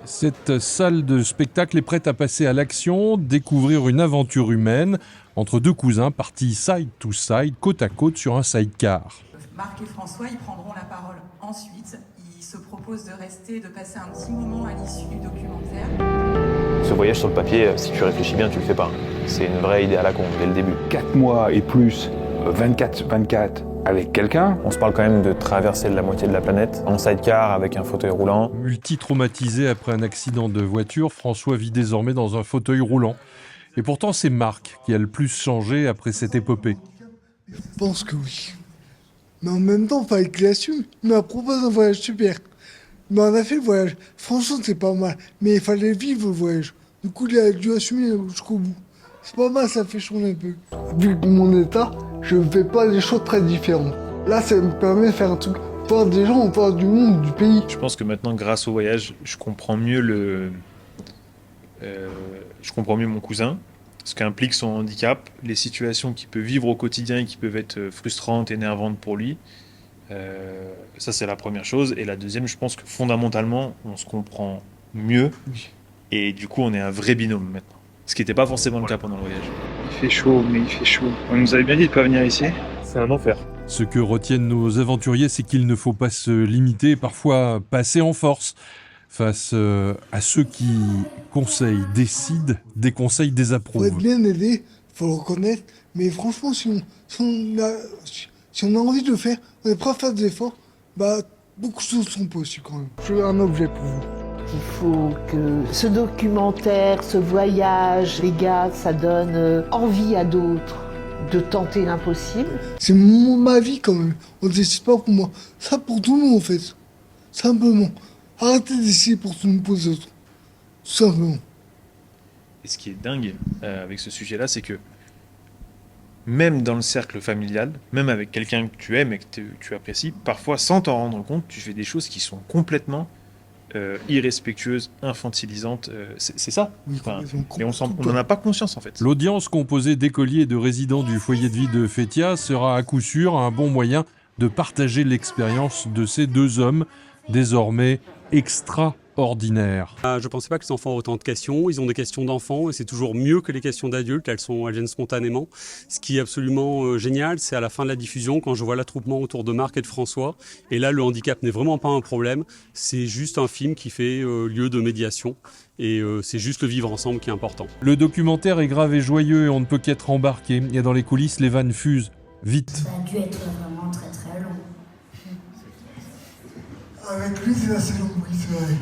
Cette salle de spectacle est prête à passer à l'action, découvrir une aventure humaine entre deux cousins partis side to side, côte à côte sur un sidecar. Marc et François, ils prendront la parole ensuite. Ils se proposent de rester, de passer un petit moment à l'issue du documentaire. Ce voyage sur le papier, si tu réfléchis bien, tu le fais pas. C'est une vraie idée à la con, dès le début. 4 mois et plus, 24 avec quelqu'un. On se parle quand même de traverser la moitié de la planète en sidecar avec un fauteuil roulant. Multi-traumatisé après un accident de voiture, François vit désormais dans un fauteuil roulant. Et pourtant, c'est Marc qui a le plus changé après cette épopée. Je pense que oui. Mais en même temps, il fallait qu'il assume. Il m'a proposé un voyage super. Mais on a fait le voyage. Franchement, c'est pas mal. Mais il fallait vivre le voyage. Du coup, il a dû assumer jusqu'au bout. C'est pas mal, ça fait changer un peu. Vu mon état, je ne fais pas des choses très différentes. Là, ça me permet de faire un truc, voir des gens, voir du monde, du pays. Je pense que maintenant, grâce au voyage, je comprends mieux mon cousin, ce qu'implique son handicap, les situations qu'il peut vivre au quotidien et qui peuvent être frustrantes, énervantes pour lui. Ça, c'est la première chose. Et la deuxième, je pense que fondamentalement, on se comprend mieux. Et du coup, on est un vrai binôme maintenant. Ce qui n'était pas forcément le cas pendant le voyage. Il fait chaud, mais il fait chaud. On nous avait bien dit de ne pas venir ici. C'est un enfer. Ce que retiennent nos aventuriers, c'est qu'il ne faut pas se limiter et parfois passer en force face à ceux qui conseillent, décident, des conseils Faut désapprouvent. être bien aidé, faut le reconnaître. Mais franchement, si on a envie de le faire, on est prêt à faire des efforts, beaucoup de choses sont possibles quand même. J'ai un objet pour vous. Il faut que ce documentaire, ce voyage, les gars, ça donne envie à d'autres de tenter l'impossible. C'est ma vie quand même. On ne décide pas pour moi. Ça pour tout le monde en fait. Simplement. Arrêtez d'essayer pour tout le monde pour les autres. Tout simplement. Et ce qui est dingue avec ce sujet-là, c'est que même dans le cercle familial, même avec quelqu'un que tu aimes et que tu apprécies, parfois sans t'en rendre compte, tu fais des choses qui sont complètement irrespectueuses, infantilisantes. C'est ça. Oui, Mais on n'en a pas conscience en fait. L'audience composée d'écoliers et de résidents du foyer de vie de Fétia sera à coup sûr un bon moyen de partager l'expérience de ces deux hommes, désormais extraordinaires. Je ne pensais pas que les enfants aient autant de questions. Ils ont des questions d'enfants et c'est toujours mieux que les questions d'adultes. Elles viennent spontanément. Ce qui est absolument génial, c'est à la fin de la diffusion, quand je vois l'attroupement autour de Marc et de François. Et là, le handicap n'est vraiment pas un problème. C'est juste un film qui fait lieu de médiation. Et c'est juste le vivre ensemble qui est important. Le documentaire est grave et joyeux et on ne peut qu'être embarqué. Et dans les coulisses, les vannes fusent. Vite. Ça a dû être vraiment très très long. Avec lui, c'est assez long, oui, c'est vrai.